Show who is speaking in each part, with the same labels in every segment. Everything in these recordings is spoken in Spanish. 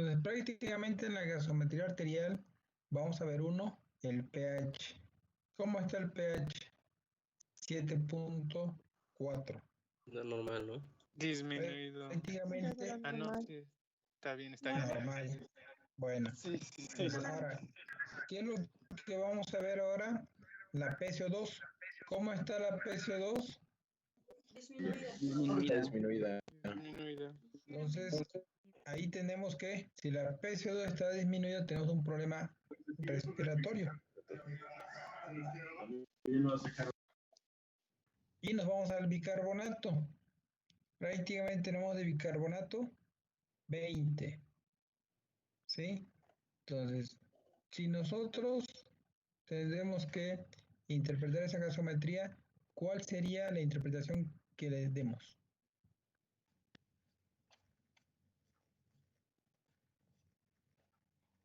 Speaker 1: Entonces, prácticamente en la gasometría arterial vamos a ver el pH. ¿Cómo está el pH? 7.4.
Speaker 2: Normal, ¿no?
Speaker 3: Disminuido.
Speaker 1: Prácticamente
Speaker 3: Ah, no, sí. Está bien.
Speaker 1: normal. Bueno,
Speaker 3: Sí.
Speaker 1: entonces ahora, ¿qué es lo que vamos a ver ahora? La PCO2. ¿Cómo está la PCO2?
Speaker 4: Disminuida.
Speaker 1: Entonces, ahí tenemos que, si la PCO2 está disminuida, tenemos un problema respiratorio. Y nos vamos al bicarbonato. Prácticamente tenemos de bicarbonato 20. ¿Sí? Entonces, si nosotros tendremos que interpretar esa gasometría, ¿cuál sería la interpretación que le demos?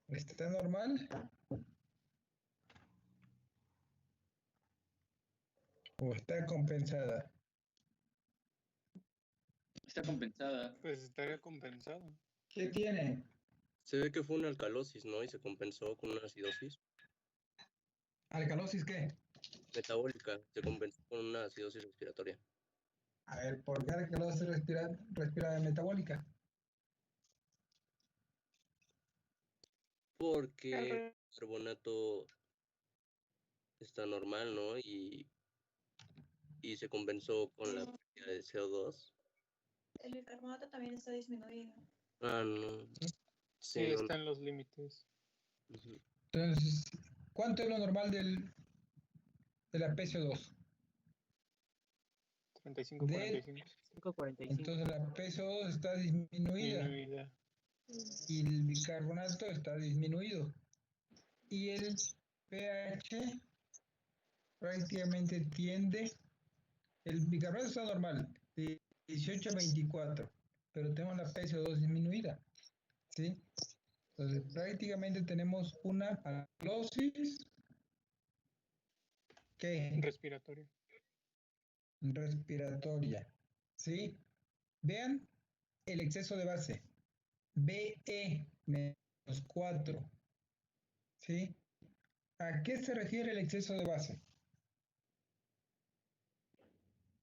Speaker 1: ¿Está normal? ¿O está compensada?
Speaker 4: Está compensada.
Speaker 3: Pues estaría compensado.
Speaker 1: ¿Qué tiene?
Speaker 2: Se ve que fue una alcalosis, ¿no? Y se compensó con una acidosis
Speaker 1: ¿Alcalosis qué?
Speaker 2: metabólica. Se compensó con una acidosis respiratoria.
Speaker 1: A ver, ¿por qué alcalosis respira metabólica?
Speaker 2: Porque el carbonato está normal, ¿no? Y se compensó con la pérdida de CO2.
Speaker 5: El bicarbonato también está disminuido.
Speaker 2: Ah, no.
Speaker 3: Sí, está en los límites.
Speaker 2: Ujú.
Speaker 1: Entonces, ¿cuánto es lo normal de la PCO2?
Speaker 3: 35, 45.
Speaker 6: 45.
Speaker 1: Entonces la PCO2 está disminuida y el bicarbonato está disminuido. Y el pH prácticamente tiende, el bicarbonato está normal, de 18 a 24, pero tenemos la PCO2 disminuida. ¿Sí? Entonces prácticamente tenemos una alcalosis que
Speaker 3: Respiratoria.
Speaker 1: respiratoria. ¿Sí? Vean el exceso de base. BE menos 4. ¿Sí? ¿A qué se refiere el exceso de base?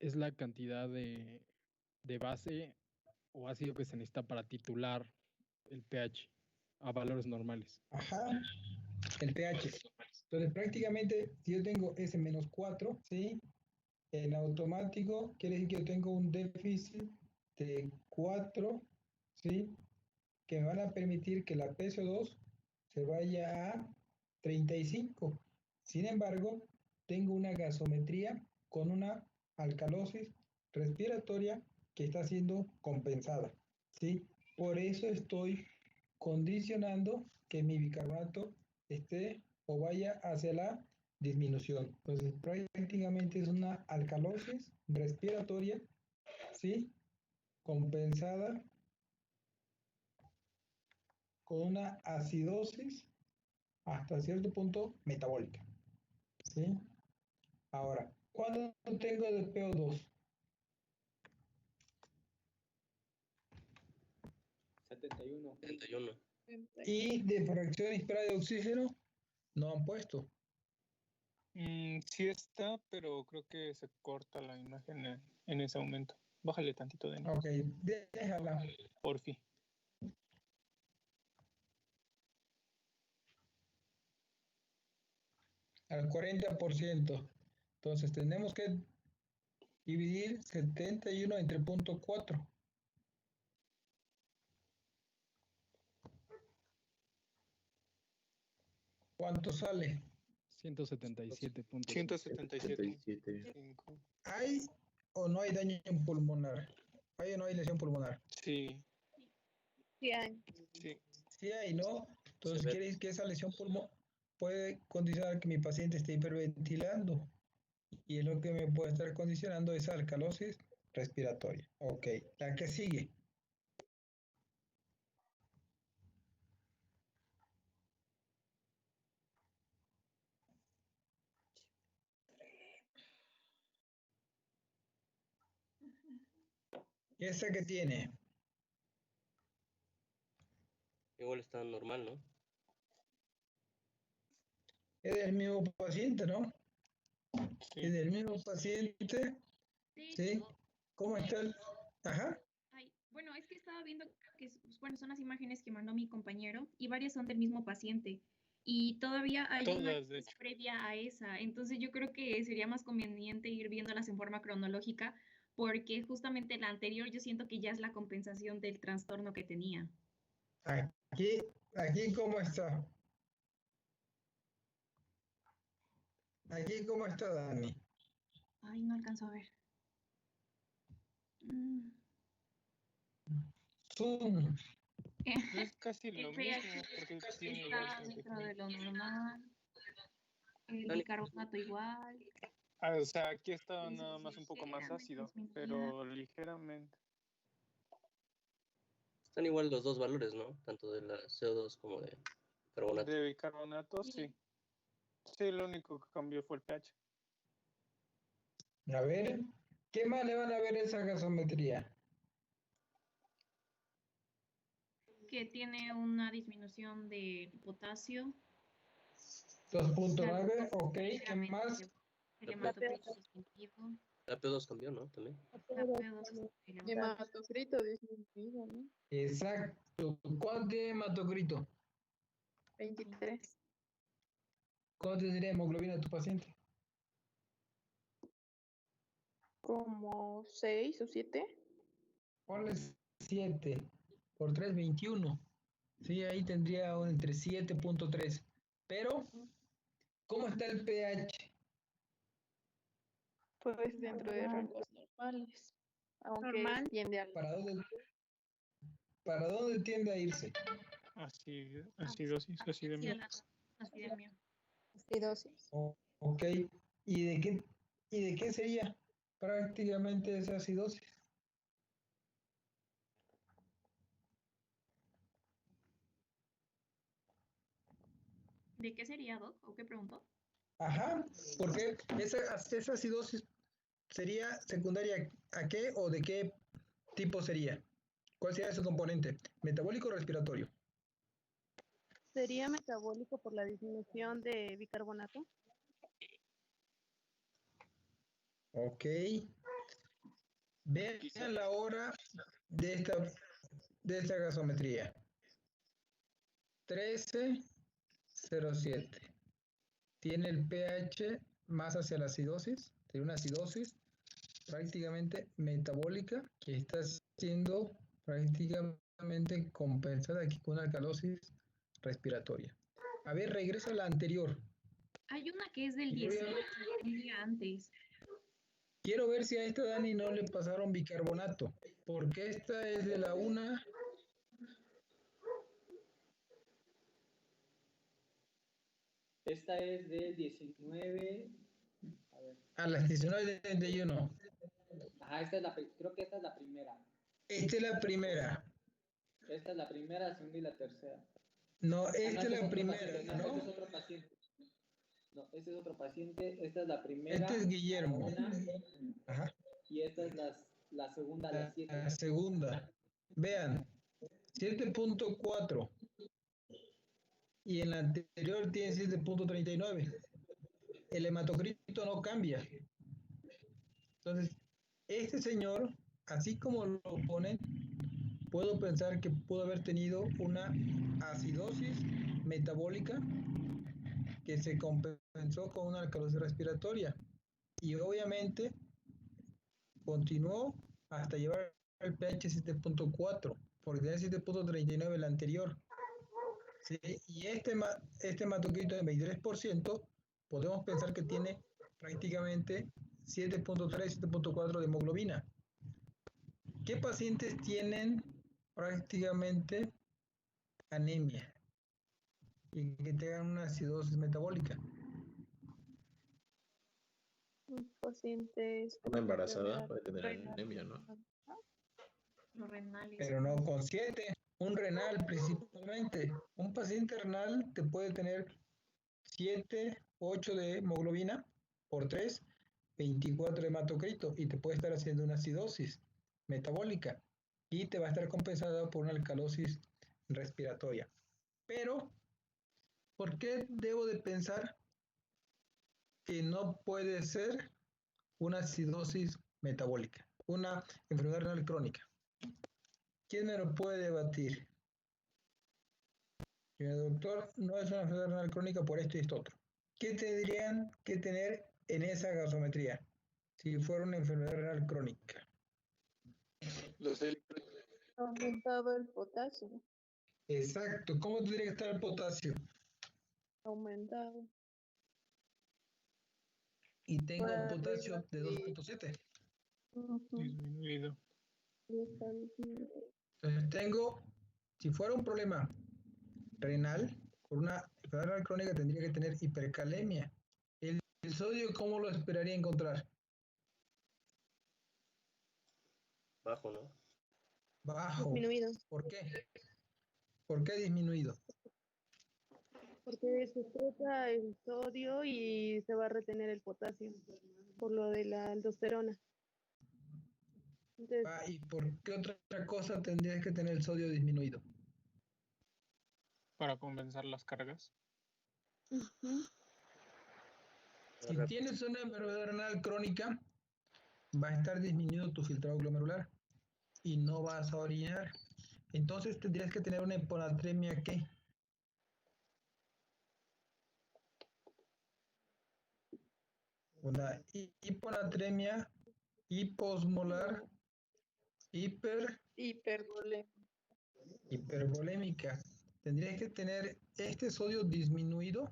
Speaker 6: Es la cantidad de base o ácido que se necesita para titular el pH a valores normales.
Speaker 1: Ajá, el pH. Entonces, prácticamente, si yo tengo ese menos 4, ¿sí? En automático quiere decir que yo tengo un déficit de 4, ¿sí? Que me van a permitir que la PCO2 se vaya a 35. Sin embargo, tengo una gasometría con una alcalosis respiratoria que está siendo compensada, ¿sí? Por eso estoy condicionando que mi bicarbonato esté o vaya hacia la disminución. Entonces, prácticamente es una alcalosis respiratoria, ¿sí? Compensada con una acidosis hasta cierto punto metabólica, ¿sí? Ahora, ¿cuánto tengo de PO2?
Speaker 4: 71.
Speaker 2: 71.
Speaker 1: Y de fracción inspirada de oxígeno, no han puesto.
Speaker 3: Sí está, pero creo que se corta la imagen en ese aumento. Bájale tantito de nuevo.
Speaker 1: Ok, déjala.
Speaker 3: Porfi.
Speaker 1: Al 40%. Entonces tenemos que dividir 71 entre 0.4. ¿Cuánto sale?
Speaker 6: 177.5.
Speaker 3: 177.
Speaker 1: ¿Hay o no hay daño pulmonar? ¿Hay o no hay lesión pulmonar?
Speaker 3: Sí.
Speaker 5: Sí, hay.
Speaker 3: Sí.
Speaker 1: Sí hay, ¿no? Entonces
Speaker 2: Se ve.
Speaker 1: quiere decir que esa lesión pulmonar puede condicionar que mi paciente esté hiperventilando. Y es lo que me puede estar condicionando esa alcalosis respiratoria. Ok, la que sigue. ¿Esa que tiene?
Speaker 2: Igual está normal, ¿no?
Speaker 1: Es del mismo paciente, ¿no?
Speaker 3: Sí.
Speaker 1: Es del mismo paciente,
Speaker 7: De
Speaker 1: ¿sí?
Speaker 7: hecho,
Speaker 1: ¿Cómo está el...? Ajá.
Speaker 7: ay, bueno, es que estaba viendo que, bueno, son las imágenes que mandó mi compañero y varias son del mismo paciente. Y todavía hay una
Speaker 3: Todas,
Speaker 7: que
Speaker 3: de
Speaker 7: es
Speaker 3: hecho.
Speaker 7: previa a esa. Entonces yo creo que sería más conveniente ir viéndolas en forma cronológica porque justamente la anterior yo siento que ya es la compensación del trastorno que tenía.
Speaker 1: Aquí ¿cómo está? Aquí ¿cómo está, Dani?
Speaker 7: Ay, no alcanzo a ver. Mm,
Speaker 1: Zoom.
Speaker 3: Es casi lo
Speaker 7: El
Speaker 3: mismo,
Speaker 7: pH
Speaker 3: porque tiene igual
Speaker 7: está dentro de lo normal. El
Speaker 2: Dani,
Speaker 7: bicarbonato igual.
Speaker 3: O sea, aquí está
Speaker 7: Sí,
Speaker 3: nada más un poco más
Speaker 7: ligeramente
Speaker 3: ácido,
Speaker 7: disminuida.
Speaker 3: pero ligeramente.
Speaker 2: están igual los dos valores, ¿no? Tanto de la CO2 como de carbonato.
Speaker 3: De bicarbonato, sí. Sí, lo único que cambió fue el pH.
Speaker 1: A ver, ¿qué más le van a ver esa gasometría?
Speaker 7: Que tiene una disminución del potasio.
Speaker 1: 2.9, ok, ¿qué
Speaker 7: Ligeramente
Speaker 1: más?
Speaker 7: el hematocrito disminuido.
Speaker 2: La P2 cambió, ¿no? También.
Speaker 7: La P2 elevada.
Speaker 8: Hematocrito disminuido, ¿no?
Speaker 1: Exacto. ¿Cuánto tiene hematocrito?
Speaker 8: 23.
Speaker 1: ¿Cuánto tendría hemoglobina tu paciente?
Speaker 8: Como 6 o 7.
Speaker 1: Ponle 7 por 3, 21. Sí, ahí tendría un entre 7.3. Pero, ¿cómo está el pH?
Speaker 8: Pues dentro de rangos normales. Aunque
Speaker 5: Normal.
Speaker 8: tiende al.
Speaker 1: ¿Para dónde tiende a irse?
Speaker 3: Acidosis,
Speaker 7: Sí,
Speaker 3: acidemia.
Speaker 7: acidemia.
Speaker 8: Acidosis.
Speaker 1: Ok. ¿Y de qué sería prácticamente esa acidosis?
Speaker 7: ¿De qué sería, Doc? ¿O qué preguntó?
Speaker 1: Ajá, porque esa acidosis sería secundaria a qué o de qué tipo sería. ¿Cuál sería su componente? ¿Metabólico o respiratorio?
Speaker 9: ¿Sería metabólico por la disminución de bicarbonato?
Speaker 1: Ok. Vean la hora de esta gasometría. 13:07. Tiene el pH más hacia la acidosis. Tiene una acidosis prácticamente metabólica que está siendo prácticamente compensada aquí con una alcalosis respiratoria. A ver, regresa a la anterior.
Speaker 7: Hay una que es del
Speaker 1: Voy a-
Speaker 7: 18, un día antes.
Speaker 1: Quiero ver si a esta Dani no le pasaron bicarbonato, porque esta es de la 1
Speaker 4: Esta es de 19. A ver.
Speaker 1: a las 19:31.
Speaker 4: Ajá, creo que esta es la primera.
Speaker 1: Esta es la primera.
Speaker 4: Esta es la primera, la segunda y la tercera.
Speaker 1: No, esta
Speaker 4: este
Speaker 1: es la
Speaker 4: otro
Speaker 1: primera,
Speaker 4: paciente, no,
Speaker 1: ¿no?
Speaker 4: este es otro paciente. No, este es otro paciente. Esta es la primera.
Speaker 1: Este es Guillermo.
Speaker 4: La 1,
Speaker 1: Ajá.
Speaker 4: y esta es la segunda, la 7.
Speaker 1: La segunda. Vean, 7.4. Y en la anterior tiene 7.39. El hematocrito no cambia. Entonces, este señor, así como lo ponen, puedo pensar que pudo haber tenido una acidosis metabólica que se compensó con una alcalosis respiratoria. Y obviamente continuó hasta llevar el pH 7.4, porque tenía 7.39 el anterior. ¿Sí? Y este hematocrito de 23%, podemos pensar que tiene prácticamente 7.3, 7.4 de hemoglobina. ¿Qué pacientes tienen prácticamente anemia y que tengan una acidosis metabólica?
Speaker 8: Pacientes.
Speaker 10: Una embarazada puede tener anemia, ¿no?
Speaker 7: Los renales.
Speaker 1: Pero no con 7. Un renal principalmente. Un paciente renal te puede tener 7, 8 de hemoglobina por 3, 24 de hematocrito y te puede estar haciendo una acidosis metabólica y te va a estar compensada por una alcalosis respiratoria. Pero, ¿por qué debo de pensar que no puede ser una acidosis metabólica, una enfermedad renal crónica? ¿Quién me lo puede debatir? Doctor, no es una enfermedad renal crónica por esto y esto otro. ¿Qué tendrían que tener en esa gasometría si fuera una enfermedad renal crónica?
Speaker 3: Los electrolitos.
Speaker 8: Aumentado el potasio.
Speaker 1: Exacto. ¿Cómo tendría que estar el potasio?
Speaker 8: Aumentado.
Speaker 1: Y tengo
Speaker 8: Por
Speaker 1: potasio
Speaker 8: arriba
Speaker 1: de
Speaker 8: de-
Speaker 1: 2.7.
Speaker 3: Disminuido.
Speaker 8: Y está disminuido.
Speaker 1: Entonces tengo, si fuera un problema renal, por una enfermedad renal crónica tendría que tener hipercalemia. El sodio, ¿cómo lo esperaría encontrar?
Speaker 2: Bajo, ¿no?
Speaker 1: Bajo.
Speaker 9: Disminuido.
Speaker 1: ¿Por qué? ¿Por qué disminuido?
Speaker 9: Porque se excreta el sodio y se va a retener el potasio por lo de la aldosterona. Entonces,
Speaker 1: ¿Y por qué otra cosa tendrías que tener el sodio disminuido?
Speaker 3: Para compensar las cargas.
Speaker 9: ujú,
Speaker 1: Si tienes una enfermedad renal crónica, va a estar disminuido tu filtrado glomerular y no vas a orinar. Entonces tendrías que tener una hiponatremia, ¿qué? Una hiponatremia hiposmolar hipervolémica. Tendrías que tener este sodio disminuido,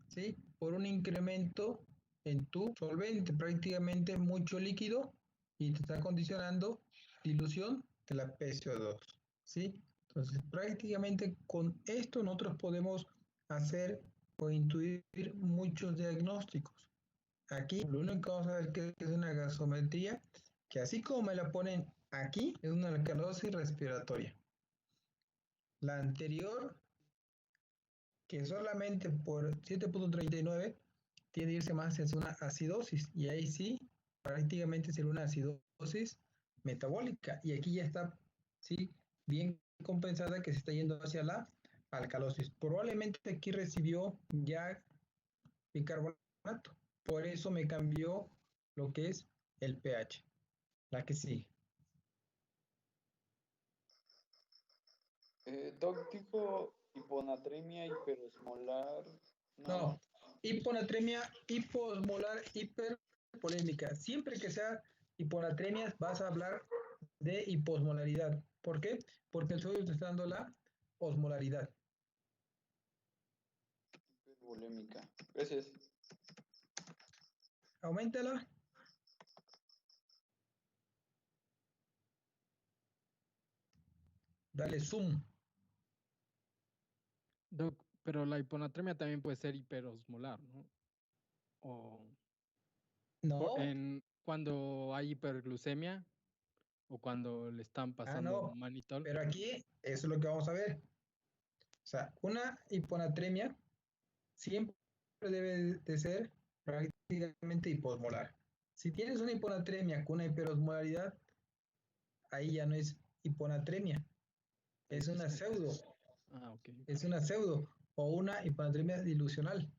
Speaker 1: ¿sí? Por un incremento en tu solvente, prácticamente mucho líquido y te está condicionando dilución de la PCO2, ¿sí? Entonces, prácticamente con esto nosotros podemos hacer o intuir muchos diagnósticos. Aquí lo único que vamos a ver que es una gasometría, que así como me la ponen aquí, es una alcalosis respiratoria. La anterior, que solamente por 7.39 tiene que irse más hacia una acidosis, y ahí sí, prácticamente sería una acidosis metabólica, y aquí ya está, sí, bien compensada que se está yendo hacia la alcalosis. Probablemente aquí recibió ya bicarbonato, por eso me cambió lo que es el pH. La que sigue.
Speaker 11: Doc dijo hiponatremia hiperosmolar.
Speaker 1: No, hiponatremia hiposmolar hiperpolémica. Siempre que sea hiponatremia vas a hablar de hiposmolaridad. ¿Por qué? Porque el sodio te está dando la osmolaridad.
Speaker 11: Hipervolémica. Gracias.
Speaker 1: Auméntala. Dale zoom.
Speaker 6: Doc, pero la hiponatremia también puede ser hiperosmolar, ¿no? O
Speaker 1: No.
Speaker 6: cuando hay hiperglucemia o cuando le están pasando
Speaker 1: no.
Speaker 6: manitol.
Speaker 1: Pero aquí eso es lo que vamos a ver. O sea, una hiponatremia siempre debe de ser prácticamente hiposmolar. Si tienes una hiponatremia con una hiperosmolaridad, ahí ya no es hiponatremia, es una pseudo.
Speaker 6: Ok.
Speaker 1: Es una pseudo o una hiponatremia dilucional.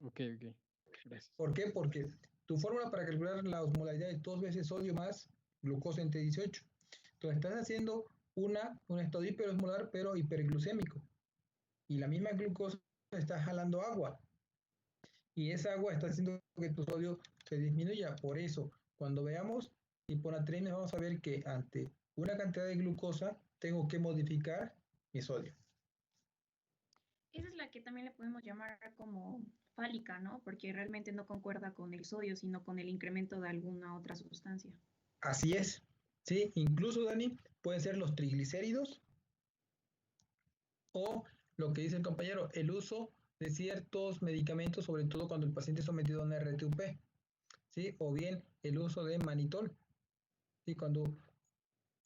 Speaker 6: Ok. Gracias.
Speaker 1: ¿Por qué? Porque tu fórmula para calcular la osmolaridad es 2 veces sodio más glucosa entre 18. Entonces estás haciendo un estado hiperosmolar pero hiperglucémico. Y la misma glucosa está jalando agua. Y esa agua está haciendo que tu sodio se disminuya. Por eso, cuando veamos hiponatremia, vamos a ver que ante una cantidad de glucosa tengo que modificar mi sodio.
Speaker 7: Esa es la que también le podemos llamar como fálica, ¿no? Porque realmente no concuerda con el sodio, sino con el incremento de alguna otra sustancia.
Speaker 1: Así es. Sí, incluso, Dani, pueden ser los triglicéridos o lo que dice el compañero, el uso de ciertos medicamentos, sobre todo cuando el paciente es sometido a una RTUP, ¿sí? O bien el uso de manitol. ¿Sí? Cuando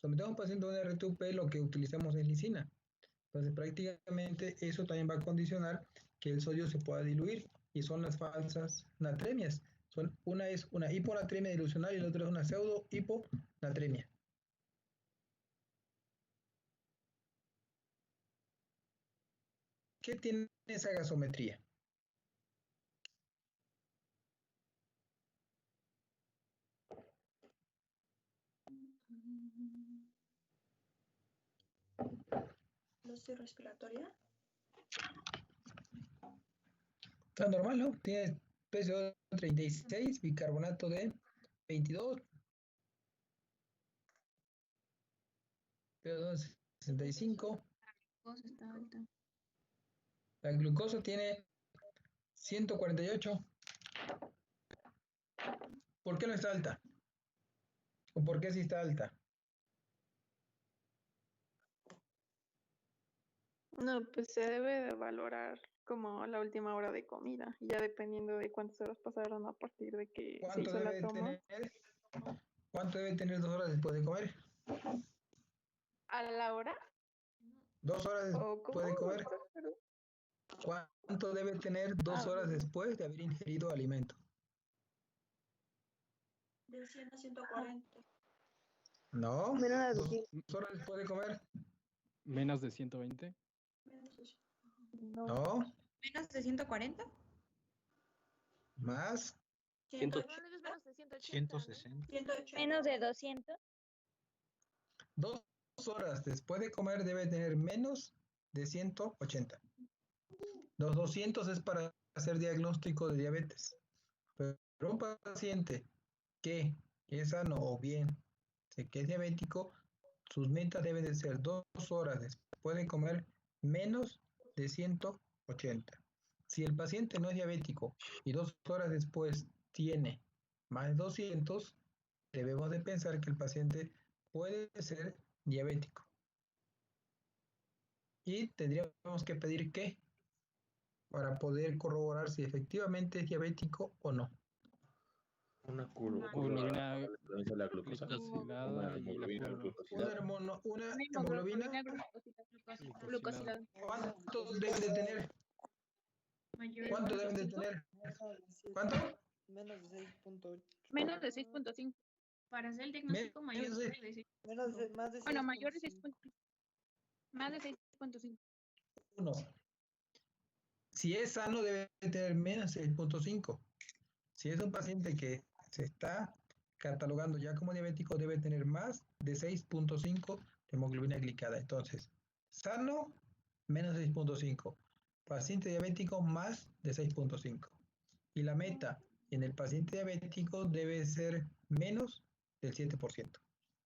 Speaker 1: sometemos a un paciente a una RTUP, lo que utilizamos es lisina. Entonces, prácticamente eso también va a condicionar que el sodio se pueda diluir y son las falsas natremias. Una es una hiponatremia dilucional y la otra es una pseudo hiponatremia. ¿Qué tiene esa gasometría?
Speaker 5: Velocidad respiratoria.
Speaker 1: Está normal, ¿no? Tiene PCO 36, bicarbonato de 22, PO2 65.
Speaker 7: Cosa está alta.
Speaker 1: La glucosa tiene 148. ¿Por qué no está alta? ¿O por qué sí está alta?
Speaker 9: No, pues se debe de valorar como la última hora de comida, ya dependiendo de cuántas horas pasaron a partir de que se
Speaker 1: ¿Cuánto
Speaker 9: hizo la
Speaker 1: debe
Speaker 9: toma.
Speaker 1: tener? ¿Cuánto debe tener 2 horas después de comer?
Speaker 9: ¿A la hora?
Speaker 1: 2 horas
Speaker 9: ¿O
Speaker 1: después
Speaker 9: cómo?
Speaker 1: de comer. ¿Cuánto debe tener 2 horas después de haber ingerido alimento?
Speaker 5: De 100 a 140.
Speaker 1: No,
Speaker 9: Menos de
Speaker 1: 2 horas después de comer.
Speaker 6: Menos de 120.
Speaker 1: No,
Speaker 5: ¿Menos de 140?
Speaker 1: más.
Speaker 2: 180.
Speaker 9: menos de 180.
Speaker 12: 160.
Speaker 5: 180.
Speaker 8: Menos de 200.
Speaker 1: 2 horas después de comer debe tener menos de 180. Los 200 es para hacer diagnóstico de diabetes. Pero un paciente que es sano o bien que es diabético, sus metas deben de ser 2 horas después de comer menos de 180. Si el paciente no es diabético y 2 horas después tiene más de 200, debemos de pensar que el paciente puede ser diabético. Y tendríamos que pedir qué para poder corroborar si efectivamente es diabético o no.
Speaker 10: Una curva
Speaker 6: Hemoglobina
Speaker 10: de la glucosa.
Speaker 6: glicosilada
Speaker 10: Una
Speaker 6: y la
Speaker 10: hemoglobina
Speaker 6: curva.
Speaker 10: glucosilada.
Speaker 1: Una hemoglobina,
Speaker 6: Glucosilada.
Speaker 1: ¿cuánto deben de tener?
Speaker 7: Mayor.
Speaker 1: ¿Cuánto deben de tener? ¿Cuánto?
Speaker 4: Menos de 6.8.
Speaker 9: Menos de 6.5.
Speaker 7: Para hacer el diagnóstico mayor
Speaker 1: Menos
Speaker 7: de
Speaker 1: de-
Speaker 7: 6.
Speaker 4: Más de
Speaker 9: Bueno, mayor de
Speaker 4: 6.5.
Speaker 9: 6.5. Más de 6.5.
Speaker 1: 1. Si es sano, debe tener menos 6.5. Si es un paciente que se está catalogando ya como diabético, debe tener más de 6.5 de hemoglobina glicada. Entonces, sano, menos 6.5. Paciente diabético, más de 6.5. Y la meta en el paciente diabético debe ser menos del 7%.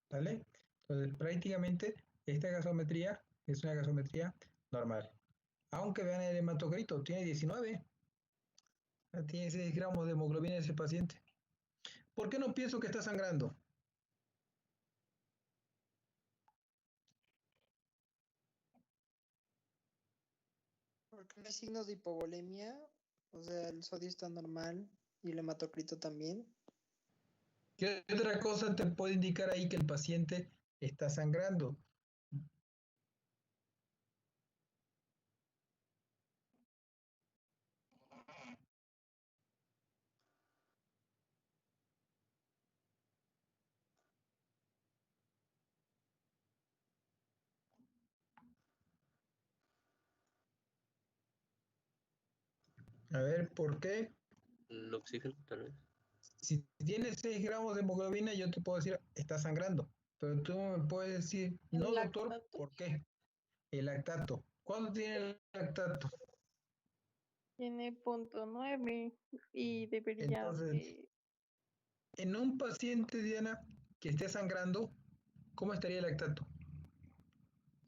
Speaker 1: ¿Vale? Entonces, prácticamente esta gasometría es una gasometría normal. Aunque vean el hematocrito, tiene 19. Tiene 6 gramos de hemoglobina ese paciente. ¿Por qué no pienso que está sangrando?
Speaker 4: Porque no hay signos de hipovolemia, o sea, el sodio está normal y el hematocrito también.
Speaker 1: ¿Qué otra cosa te puede indicar ahí que el paciente está sangrando? A ver, ¿por qué?
Speaker 2: El oxígeno, tal vez.
Speaker 1: Si tienes 6 gramos de hemoglobina, yo te puedo decir, está sangrando. Pero tú me puedes decir, no, doctor, ¿por qué? El lactato. ¿Cuándo tiene el lactato?
Speaker 9: Tiene 0.9 y debería
Speaker 1: Entonces,
Speaker 9: de,
Speaker 1: en un paciente, Diana, que esté sangrando, ¿cómo estaría el lactato?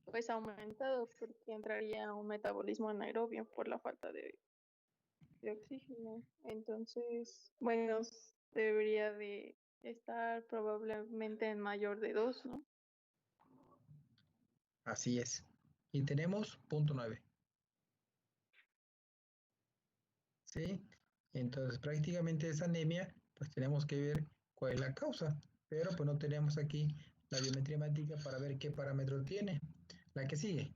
Speaker 9: pues aumentado porque entraría un metabolismo anaerobio por la falta de oxígeno. Entonces, bueno, debería de estar probablemente en mayor de 2, ¿no?
Speaker 1: Así es. Y tenemos 0.9. ¿Sí? Entonces, prácticamente esa anemia, pues tenemos que ver cuál es la causa. Pero pues no tenemos aquí la biometría hemática para ver qué parámetro tiene. La que sigue.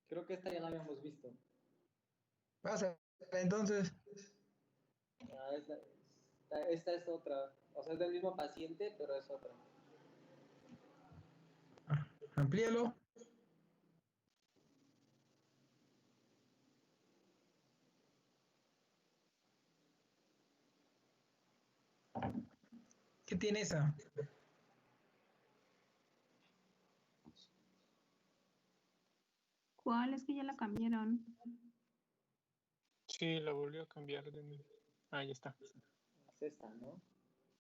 Speaker 4: Creo que esta ya la habíamos visto.
Speaker 1: Pasa, entonces,
Speaker 12: Ah, esta es otra. O sea, es del mismo paciente, pero es otra.
Speaker 1: amplíalo. ¿Qué tiene esa?
Speaker 7: ¿Cuál? Es que ya la cambiaron.
Speaker 3: Sí, la volvió a cambiar de nuevo. Ah, ya está.
Speaker 12: Es esta, ¿no?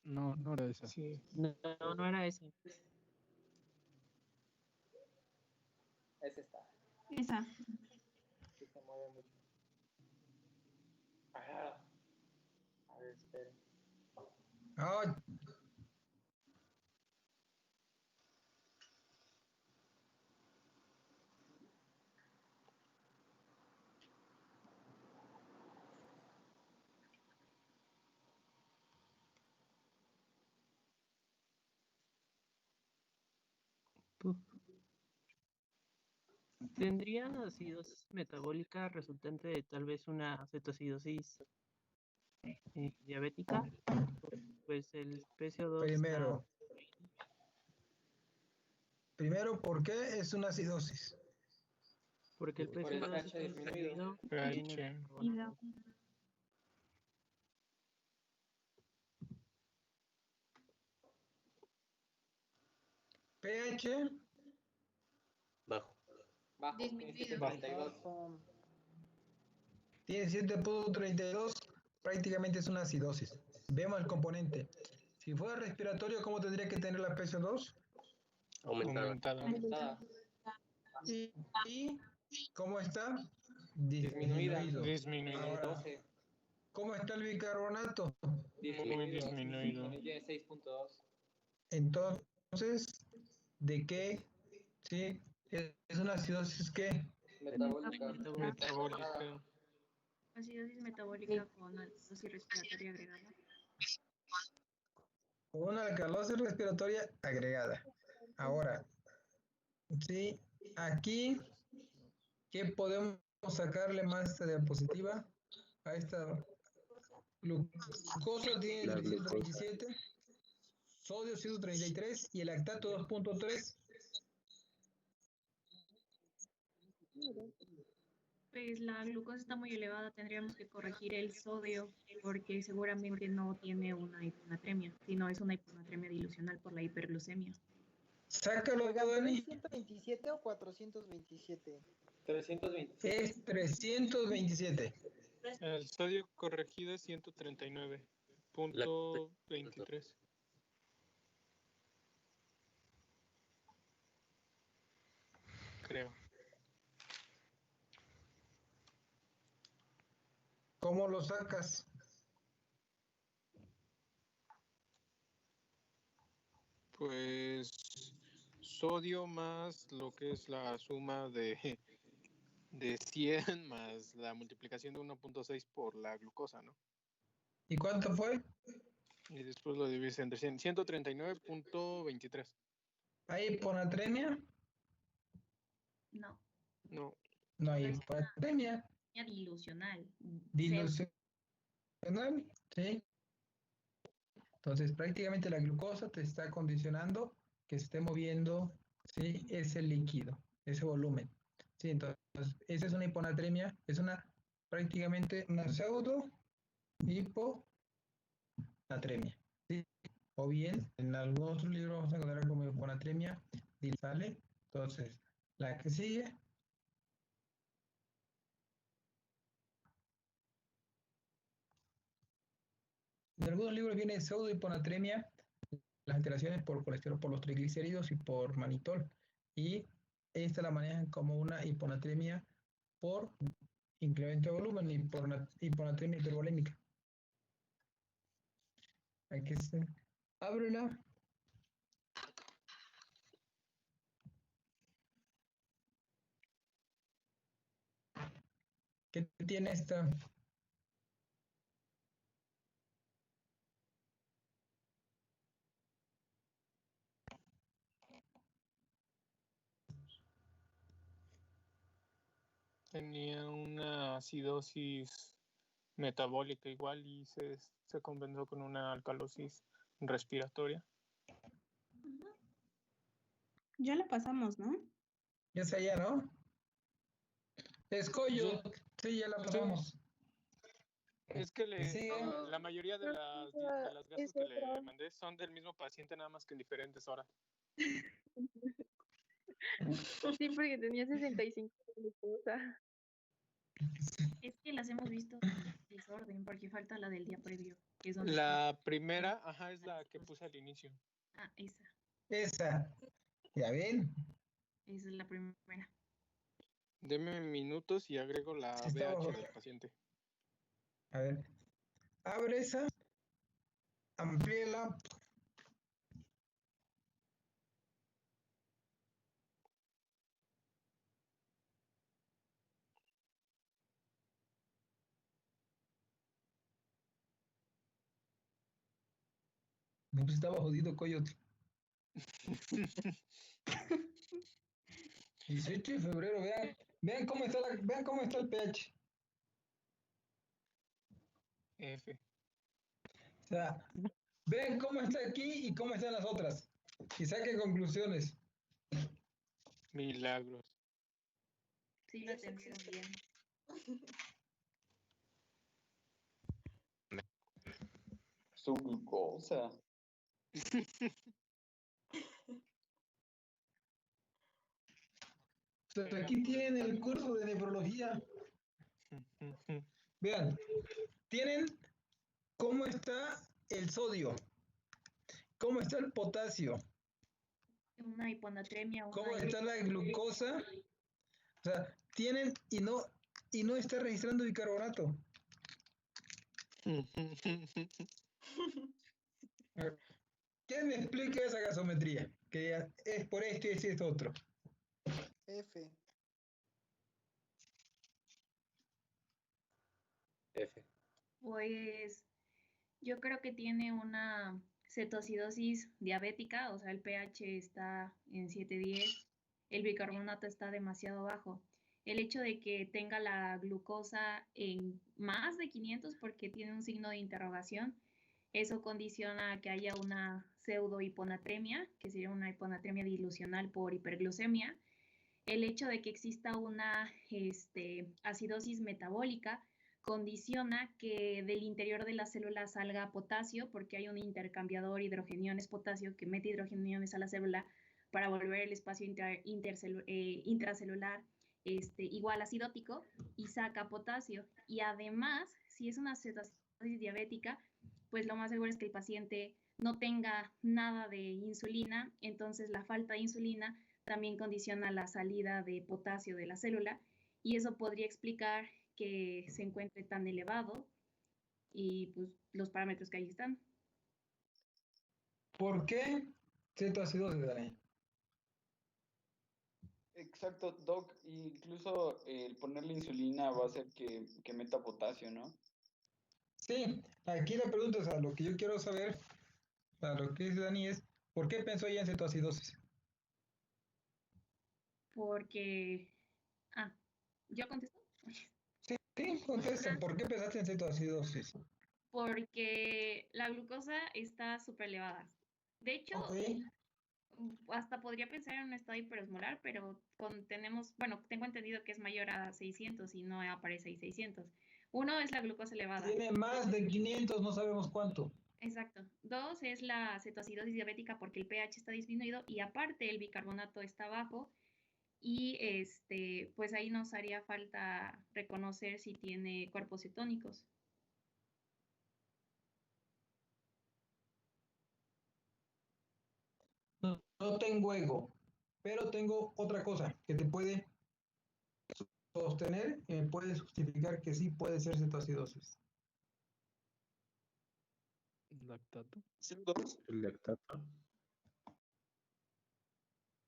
Speaker 6: No, no era esa.
Speaker 3: Sí.
Speaker 13: No, no era ese.
Speaker 12: Es esta.
Speaker 7: Esa.
Speaker 12: Sí, se mueve mucho. Ah. A ver, espera.
Speaker 1: Ay,
Speaker 13: Puf. ¿Tendría acidosis metabólica resultante de tal vez una cetoacidosis diabética? Pues el PCO2
Speaker 1: primero,
Speaker 13: está...
Speaker 1: ¿por qué es una acidosis?
Speaker 13: Porque el
Speaker 12: Por el
Speaker 13: PCO2
Speaker 12: pH
Speaker 13: está
Speaker 12: disminuido.
Speaker 13: disminuido, tiene
Speaker 3: pH.
Speaker 13: carbonato.
Speaker 1: pH,
Speaker 2: Bajo.
Speaker 12: Bajo,
Speaker 5: Disminuido.
Speaker 12: 7.32.
Speaker 1: tiene 7.32, prácticamente es una acidosis. Vemos el componente. Si fuera respiratorio, ¿cómo tendría que tener la PCO2?
Speaker 2: Aumentada.
Speaker 12: Aumentada.
Speaker 1: Y ¿cómo está?
Speaker 12: Disminuida.
Speaker 1: Disminuido.
Speaker 3: Disminuido.
Speaker 1: Ahora,
Speaker 12: 12.
Speaker 1: ¿cómo está el bicarbonato?
Speaker 3: Muy disminuido.
Speaker 12: Tiene 6.2.
Speaker 1: Entonces, ¿de qué? Sí, es una acidosis ¿qué?
Speaker 12: Metabólica.
Speaker 3: Metabólica.
Speaker 7: Acidosis metabólica con alcalosis respiratoria agregada.
Speaker 1: Una alcalosis respiratoria agregada. Ahora, sí, aquí, ¿qué podemos sacarle más esta diapositiva? A esta glucosa tiene
Speaker 10: La glucosa.
Speaker 1: 327, sodio 133 y el lactato 2.3.
Speaker 7: Pues la glucosa está muy elevada, tendríamos que corregir el sodio porque seguramente no tiene una hiponatremia, sino es una hiponatremia dilucional por la hiperglucemia.
Speaker 1: Sácalo,
Speaker 4: Oigan, ¿pero
Speaker 1: Dani.
Speaker 4: es 127 o 427?
Speaker 12: 327.
Speaker 1: Es 327.
Speaker 3: El sodio corregido es 139.23. Creo.
Speaker 1: ¿Cómo lo sacas?
Speaker 3: Pues sodio más lo que es la suma de 100 más la multiplicación de 1.6 por la glucosa, ¿no?
Speaker 1: ¿Y cuánto fue?
Speaker 3: Y después lo divides entre 100, 139.23.
Speaker 1: ¿Hay hiponatremia?
Speaker 7: No.
Speaker 3: No.
Speaker 1: No hay hiponatremia.
Speaker 7: Dilucional.
Speaker 1: Dilucional, ¿sí? Entonces, prácticamente la glucosa te está condicionando que se esté moviendo, ¿sí? Ese líquido, ese volumen. Sí, entonces, esa es una hiponatremia, es una prácticamente una pseudo hiponatremia, ¿sí? O bien, en algunos otros libros vamos a encontrar como hiponatremia dilisale. Entonces, la que sigue. En algunos libros viene pseudo hiponatremia, las alteraciones por colesterol, por los triglicéridos y por manitol. Y esta la manejan como una hiponatremia por incremento de volumen y por hiponatremia hipervolémica. Aquí se ábrela. ¿Qué tiene esta?
Speaker 3: tenía una acidosis metabólica igual y se compensó con una alcalosis respiratoria.
Speaker 7: Ya la pasamos, ¿no?
Speaker 1: Esa ya, ¿no? Escollo, sí, ya la pasamos.
Speaker 3: Es que
Speaker 1: Sigue.
Speaker 3: la mayoría de las gasas que le mandé son del mismo paciente, nada más que en diferentes horas.
Speaker 9: Sí, porque tenía 65 de glucosa.
Speaker 7: Es que las hemos visto en desorden, porque falta la del día previo, que es donde
Speaker 3: La primera, ajá, es la que puse al inicio.
Speaker 7: Ah, esa.
Speaker 1: Esa. ¿Ya ven?
Speaker 7: Esa es la primera.
Speaker 3: Deme minutos y agrego la
Speaker 1: Está
Speaker 3: BH
Speaker 1: abajo.
Speaker 3: del paciente.
Speaker 1: A ver. Abre esa. Amplíela. No, pues estaba jodido, Coyote. 18 de febrero, vean cómo está vean cómo está el pH.
Speaker 3: F.
Speaker 1: O sea, vean cómo está aquí y cómo están las otras. Y saquen conclusiones.
Speaker 3: Milagros.
Speaker 7: Sí, lo entendieron bien.
Speaker 11: Su glucosa.
Speaker 1: Pues aquí tienen el curso de nefrología. Vean, tienen cómo está el sodio, cómo está el potasio,
Speaker 7: Una hiponatremia,
Speaker 1: cómo está la glucosa. O sea, tienen y no está registrando bicarbonato. ¿Quién me explica esa gasometría? Que es por esto y esto otro.
Speaker 4: F.
Speaker 2: F.
Speaker 7: Pues yo creo que tiene una cetoacidosis diabética, o sea, el pH está en 710, el bicarbonato está demasiado bajo. El hecho de que tenga la glucosa en más de 500 porque tiene un signo de interrogación, eso condiciona a que haya una pseudohiponatremia, que sería una hiponatremia dilucional por hiperglucemia. El hecho de que exista una acidosis metabólica condiciona que del interior de la célula salga potasio, porque hay un intercambiador hidrogeniones potasio que mete hidrogeniones a la célula para volver el espacio intracelular igual acidótico y saca potasio. Y además, si es una cetoacidosis diabética, pues lo más seguro es que el paciente no tenga nada de insulina, entonces la falta de insulina también condiciona la salida de potasio de la célula y eso podría explicar que se encuentre tan elevado y pues los parámetros que ahí están.
Speaker 1: ¿Por qué cetoacidosis, Dani?
Speaker 11: Exacto, Doc. Incluso el ponerle insulina va a hacer que meta potasio, ¿no?
Speaker 1: Sí, aquí la pregunta, o sea, lo que yo quiero saber, o sea, lo que dice Dani es, ¿por qué pensó ella en cetoacidosis?
Speaker 7: Porque... Ah, ¿yo contesto?
Speaker 1: Sí, contesta, ¿por qué pensaste en cetoacidosis?
Speaker 7: Porque la glucosa está súper elevada. De hecho, hasta podría pensar en un estado hiperosmolar, pero tengo entendido que es mayor a 600 y no aparece ahí 600. Uno es la glucosa elevada.
Speaker 1: Tiene más de 500, no sabemos cuánto.
Speaker 7: Exacto. Dos es la cetoacidosis diabética porque el pH está disminuido y aparte el bicarbonato está bajo y pues ahí nos haría falta reconocer si tiene cuerpos cetónicos.
Speaker 1: No tengo ego, pero tengo otra cosa que te puede sostener y me puede justificar que sí puede ser cetoacidosis.
Speaker 6: Lactato.
Speaker 10: El lactato.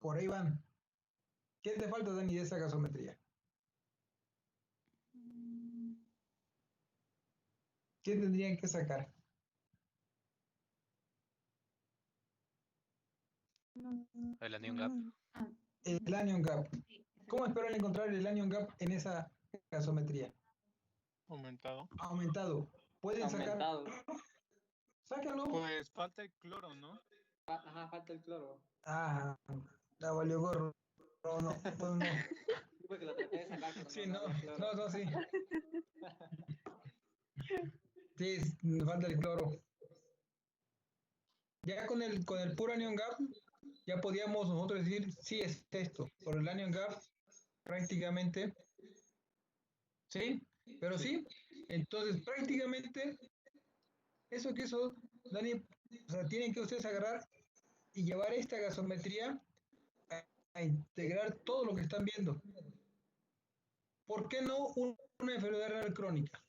Speaker 1: Por ahí van. ¿Qué te falta, Dani, de esa gasometría? ¿Qué tendrían que sacar?
Speaker 14: El anion gap.
Speaker 1: El anion gap. ¿Cómo esperan encontrar el anion gap en esa gasometría?
Speaker 3: Aumentado.
Speaker 1: Aumentado. Pueden sacar.
Speaker 12: Aumentado.
Speaker 1: Sácalo.
Speaker 3: Pues falta el cloro, ¿no?
Speaker 12: Ajá, falta el cloro.
Speaker 1: Ah, la valió gorro. No, pues no.
Speaker 12: Sí, porque lo traté de sacar, pero
Speaker 1: Sí,
Speaker 12: no
Speaker 1: no,
Speaker 12: había cloro.
Speaker 1: no, sí. Sí, me falta el cloro. Ya con el puro anion gap, ya podíamos nosotros decir, sí, es esto. Por el anion gap, prácticamente, sí, pero sí. Entonces, prácticamente, eso que eso, Dani, o sea, tienen que ustedes agarrar y llevar esta gasometría a integrar todo lo que están viendo. ¿Por qué no una enfermedad renal crónica?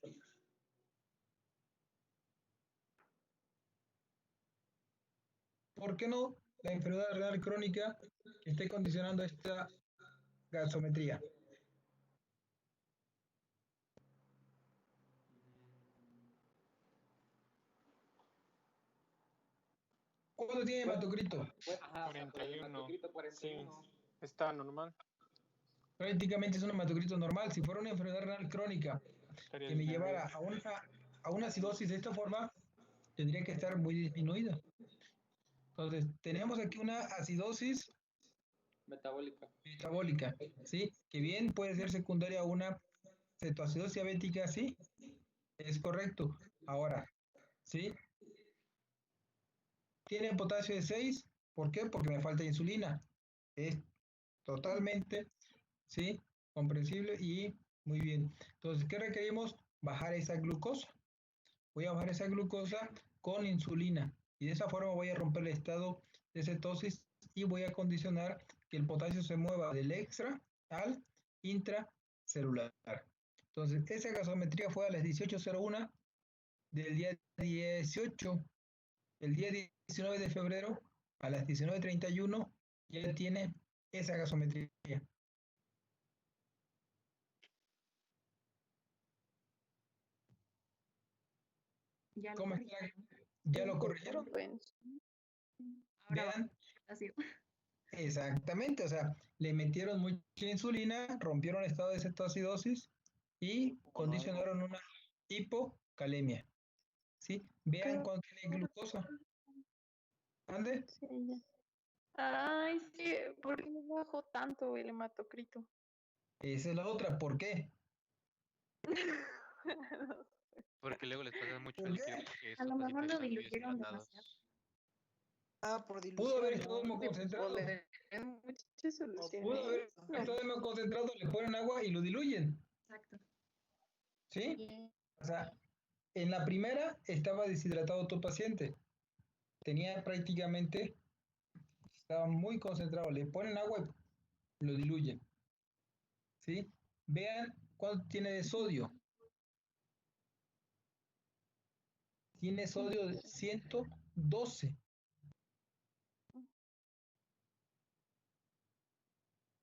Speaker 1: ¿Por qué no la enfermedad renal crónica que esté condicionando esta gasometría? ¿Cuánto tiene hematocrito?
Speaker 12: Ajá, o sea, por el
Speaker 3: 41.
Speaker 12: hematocrito 41.
Speaker 3: Sí, está normal.
Speaker 1: Prácticamente es un hematocrito normal. Si fuera una enfermedad renal crónica
Speaker 3: Estaría
Speaker 1: que me
Speaker 3: disminuido.
Speaker 1: llevara a una acidosis de esta forma, tendría que estar muy disminuida. Entonces, tenemos aquí una acidosis
Speaker 12: Metabólica.
Speaker 1: metabólica, ¿sí? Que bien puede ser secundaria a una cetoacidosis diabética, sí, es correcto. Ahora, ¿sí? Tiene potasio de 6, ¿por qué? Porque me falta insulina. Es totalmente, ¿sí? Comprensible y muy bien. Entonces, ¿qué requerimos? Bajar esa glucosa. Voy a bajar esa glucosa con insulina y de esa forma voy a romper el estado de cetosis y voy a condicionar que el potasio se mueva del extra al intracelular. Entonces, esa gasometría fue a las 18:01 del día 18, el día 19 de febrero a las 19:31 ya tiene esa gasometría.
Speaker 7: Ya lo
Speaker 1: ¿Cómo
Speaker 7: corrí.
Speaker 1: está? ¿Ya lo corrigieron?
Speaker 7: Ahora va
Speaker 1: Vean,
Speaker 7: potasio.
Speaker 1: exactamente, o sea, le metieron mucha insulina, rompieron el estado de cetoacidosis y condicionaron una hipocalemia. ¿Sí? Vean
Speaker 9: Creo
Speaker 1: cuánto tiene glucosa. ¿Ande?
Speaker 9: sí, ya. Ay, sí, ¿por qué bajó tanto el hematocrito?
Speaker 1: Esa es la otra, ¿por qué?
Speaker 14: Porque luego les pasa mucho
Speaker 1: ¿Por
Speaker 14: el
Speaker 1: qué?
Speaker 14: que
Speaker 7: A
Speaker 14: sus
Speaker 7: lo mejor lo
Speaker 14: pacientes están muy
Speaker 7: diluyeron demasiado.
Speaker 14: deshidratados.
Speaker 4: Ah, por
Speaker 1: Pudo haber
Speaker 4: dilución,
Speaker 1: estado
Speaker 4: ¿no?
Speaker 1: hemoconcentrado.
Speaker 9: Muchas
Speaker 1: Pudo haber
Speaker 9: soluciones.
Speaker 1: estado hemoconcentrado, le ponen agua y lo diluyen.
Speaker 7: Exacto.
Speaker 1: ¿Sí? O sea, en la primera estaba deshidratado tu paciente. Tenía prácticamente, estaba muy concentrado. Le ponen agua y lo diluyen. ¿Sí? Vean cuánto tiene de sodio. Tiene sodio de 112.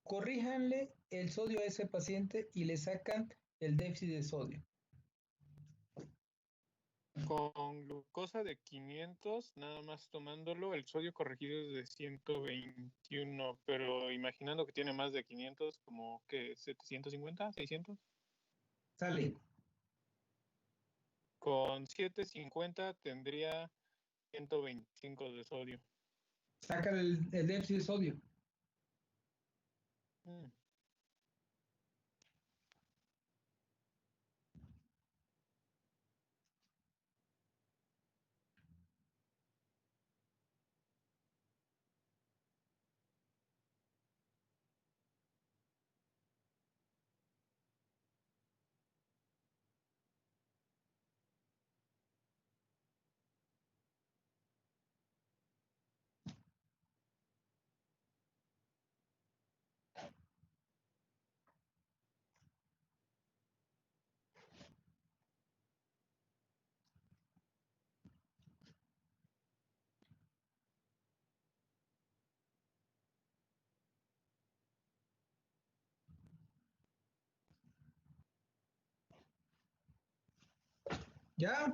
Speaker 1: Corríjanle el sodio a ese paciente y le sacan el déficit de sodio.
Speaker 3: Con glucosa de 500, nada más tomándolo, el sodio corregido es de 121, pero imaginando que tiene más de 500, como que 750, 600.
Speaker 1: Sale.
Speaker 3: Con 750 tendría 125 de sodio.
Speaker 1: Sacan el déficit de sodio.
Speaker 3: Mm.
Speaker 1: ¿Ya?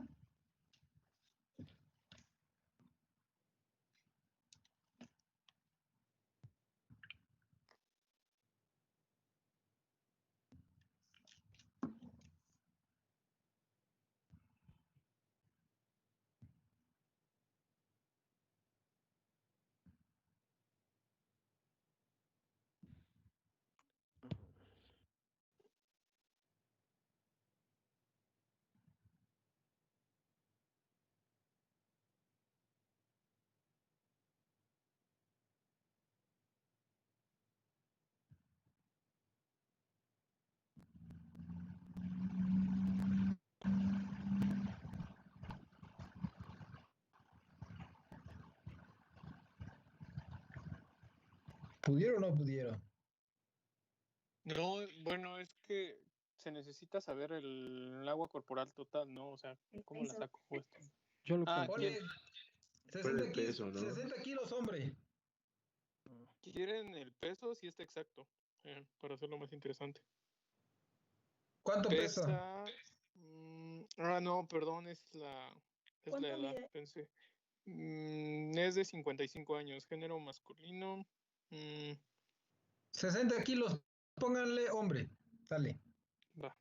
Speaker 1: ¿Pudieron o no pudieron?
Speaker 3: No, bueno, es que se necesita saber el agua corporal total, ¿no? O sea, ¿cómo la saco?
Speaker 6: Yo lo
Speaker 3: Ah,
Speaker 1: Ponle
Speaker 6: calculo.
Speaker 1: 60 kilos, 60 kilos, hombre.
Speaker 3: ¿quieren el peso? Sí está exacto, para hacerlo más interesante.
Speaker 1: ¿Cuánto pesa?
Speaker 3: No, perdón, es la
Speaker 5: ¿Cuánto
Speaker 3: edad,
Speaker 5: mide?
Speaker 3: pensé. Es de 55 años, género masculino.
Speaker 1: 60 kilos, pónganle hombre. Sale.
Speaker 3: Va.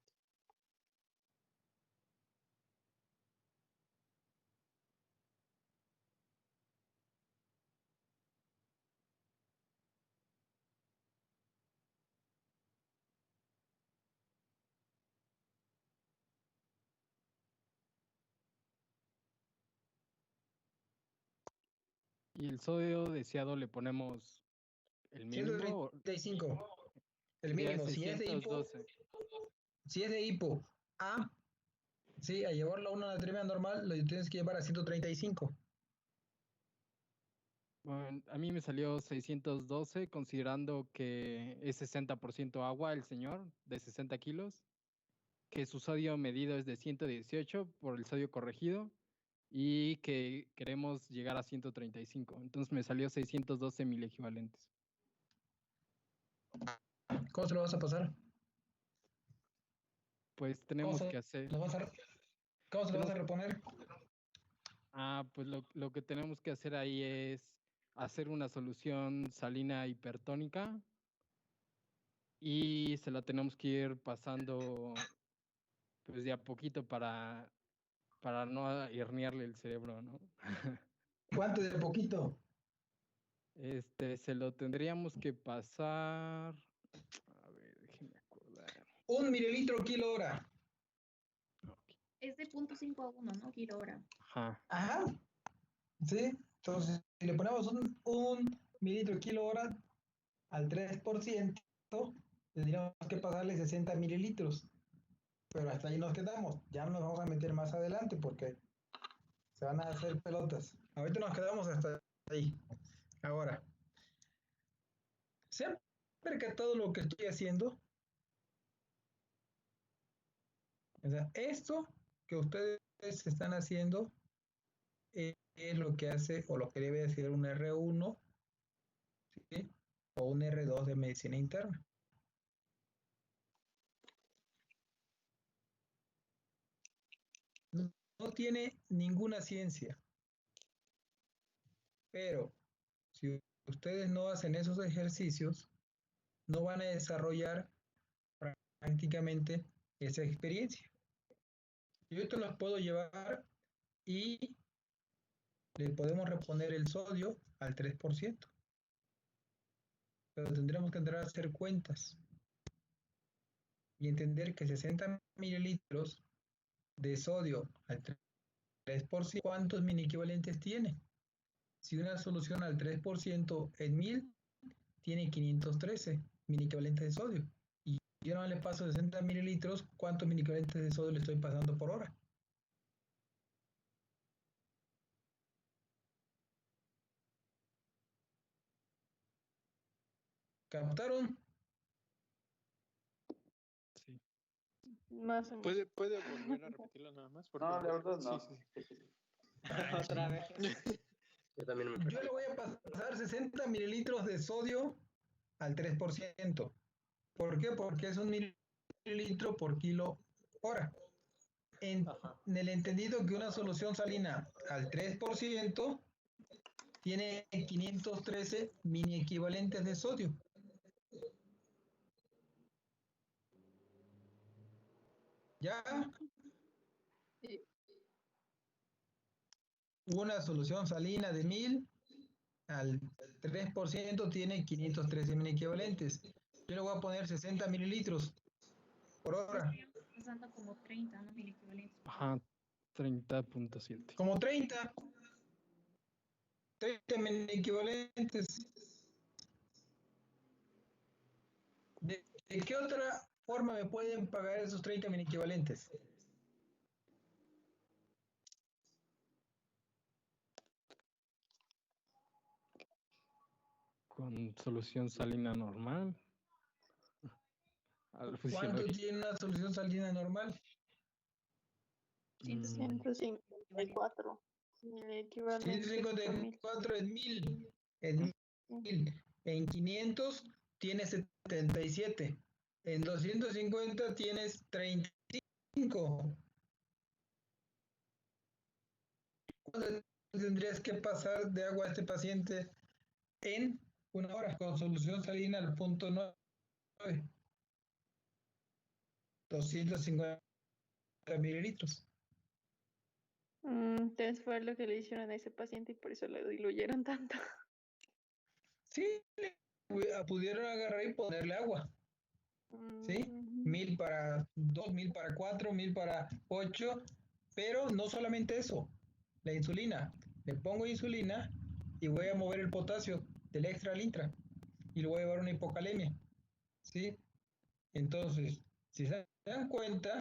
Speaker 6: Y el sodio deseado le ponemos el mínimo.
Speaker 1: 135. El
Speaker 6: Sería
Speaker 1: mínimo. Si es de hipo,
Speaker 6: 612.
Speaker 1: si es de hipo A, sí, a llevarlo a una natremia normal, lo tienes que llevar a 135.
Speaker 6: Bueno, a mí me salió 612, considerando que es 60% agua el señor, de 60 kilos, que su sodio medido es de 118 por el sodio corregido y que queremos llegar a 135. Entonces me salió 612 mil equivalentes.
Speaker 1: ¿Cómo se lo vas a pasar?
Speaker 6: Pues tenemos que hacer...
Speaker 1: ¿Cómo se lo vas a reponer?
Speaker 6: Pues lo que tenemos que hacer ahí es hacer una solución salina hipertónica y se la tenemos que ir pasando pues de a poquito para no herniarle el cerebro, ¿no?
Speaker 1: ¿Cuánto de poquito?
Speaker 6: Se lo tendríamos que pasar, a ver, déjenme acordar.
Speaker 1: 1 mililitro kilo hora.
Speaker 7: Es de 0.5 a 1, ¿no? Kilo hora.
Speaker 1: Ajá. Sí, entonces si le ponemos un mililitro kilo hora al 3%, tendríamos que pasarle 60 mililitros. Pero hasta ahí nos quedamos. Ya no nos vamos a meter más adelante porque se van a hacer pelotas. Ahorita nos quedamos hasta ahí. Ahora, ¿se han percatado lo que estoy haciendo? O sea, esto que ustedes están haciendo es lo que hace o lo que debe decir un R1, ¿sí? O un R2 de medicina interna. No tiene ninguna ciencia. Pero si ustedes no hacen esos ejercicios, no van a desarrollar prácticamente esa experiencia. Yo te los puedo llevar y le podemos reponer el sodio al 3%. Pero tendremos que entrar a hacer cuentas y entender que 60 mililitros de sodio al 3%, ¿cuántos mini equivalentes tiene? Si una solución al 3% en 1000 tiene 513 mini equivalentes de sodio. Y yo no le paso 60 mililitros, ¿cuántos mini equivalentes de sodio le estoy pasando por hora? ¿Captaron?
Speaker 6: Sí.
Speaker 9: Más o menos.
Speaker 3: ¿Puede volver a repetirlo nada más? Porque
Speaker 11: No, la verdad no.
Speaker 3: Sí.
Speaker 12: Otra vez.
Speaker 2: Yo también me
Speaker 1: Yo le voy a pasar 60 mililitros de sodio al 3%. ¿Por qué? Porque es un mililitro por kilo hora. En el entendido que una solución salina al 3% tiene 513 mini equivalentes de sodio. ¿Ya? Una solución salina de 1000 al 3% tiene 513 mini equivalentes. Yo le voy a poner 60 mililitros por hora.
Speaker 7: Estaríamos pasando como 30, ¿no? Mil equivalentes.
Speaker 6: Ajá, 30.7.
Speaker 1: Como 30 mini equivalentes. ¿De qué otra forma me pueden pagar esos 30 mini equivalentes?
Speaker 6: Con solución salina normal. Al
Speaker 1: ¿Cuánto
Speaker 6: fusionar.
Speaker 1: tiene una solución salina normal?
Speaker 9: 154. El equivalente por 1000.
Speaker 1: 154 es 1000. Es 1000. En 500 tienes 77. En 250 tienes 35. ¿Cuánto tendrías que pasar de agua a este paciente en una hora con solución salina al punto 9? 250 mililitros.
Speaker 9: Entonces fue lo que le hicieron a ese paciente y por eso lo diluyeron tanto.
Speaker 1: Sí, pudieron agarrar y ponerle agua. ¿Sí? 1000 para 2, 1000 para 4, 1000 para 8. Pero no solamente eso. La insulina. Le pongo insulina y voy a mover el potasio del extra al intra. Y lo voy a llevar a una hipocalemia. ¿Sí? Entonces, si se dan cuenta,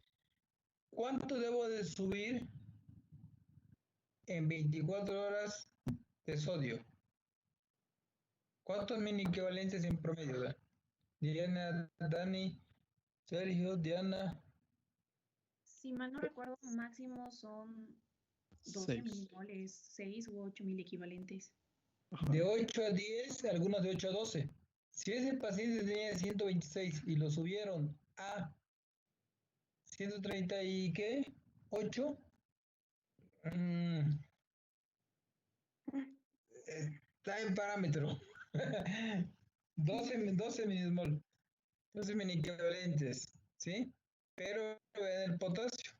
Speaker 1: ¿cuánto debo de subir en 24 horas de sodio? ¿Cuántos mini equivalentes en promedio da? Diana, Dani, Sergio, Diana.
Speaker 7: Si mal no recuerdo, máximo son 12
Speaker 6: Seis.
Speaker 7: milimoles, 6 u 8 mil equivalentes.
Speaker 1: De 8 a 10, algunos de 8 a 12. Si ese paciente tenía 126 y lo subieron a 130 y ¿qué? 8, está en parámetro. 12 minismol, 12 mini equivalentes, ¿sí? Pero en el potasio.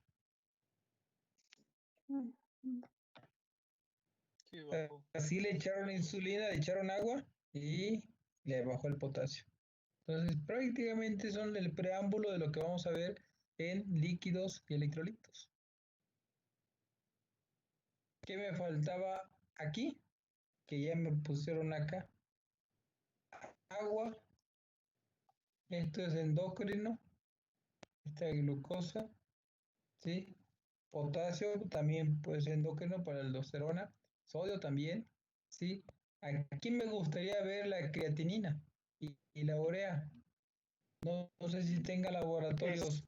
Speaker 3: Sí, bajó.
Speaker 1: Así le echaron insulina, le echaron agua y le bajó el potasio. Entonces, prácticamente son el preámbulo de lo que vamos a ver en líquidos y electrolitos. ¿Qué me faltaba aquí? Que ya me pusieron acá. Agua. Esto es endocrino. Esta es glucosa. ¿Sí? Potasio también puede ser endocrino para la aldosterona. Sodio también. ¿Sí? Aquí me gustaría ver la creatinina y la urea. No sé si tenga laboratorios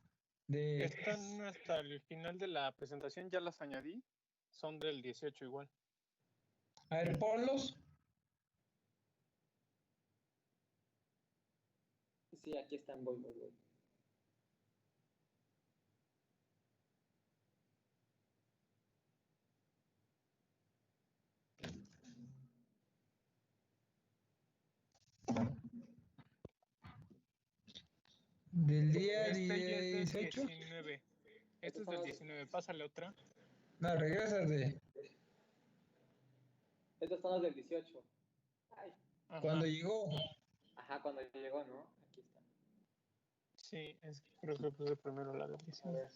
Speaker 1: de...
Speaker 3: Están hasta el final de la presentación, ya las añadí. Son del 18 igual.
Speaker 1: A ver, ponlos.
Speaker 12: Sí, aquí están, voy.
Speaker 1: Del día
Speaker 3: Este ya es del
Speaker 1: 18.
Speaker 3: 19. Este es del 19. Pásale otra.
Speaker 1: No, regrésate.
Speaker 12: Estos son los del 18. Ay.
Speaker 1: Cuando llegó.
Speaker 12: Ajá, cuando llegó, ¿no? Aquí está.
Speaker 3: Sí, creo que puse primero la del 19.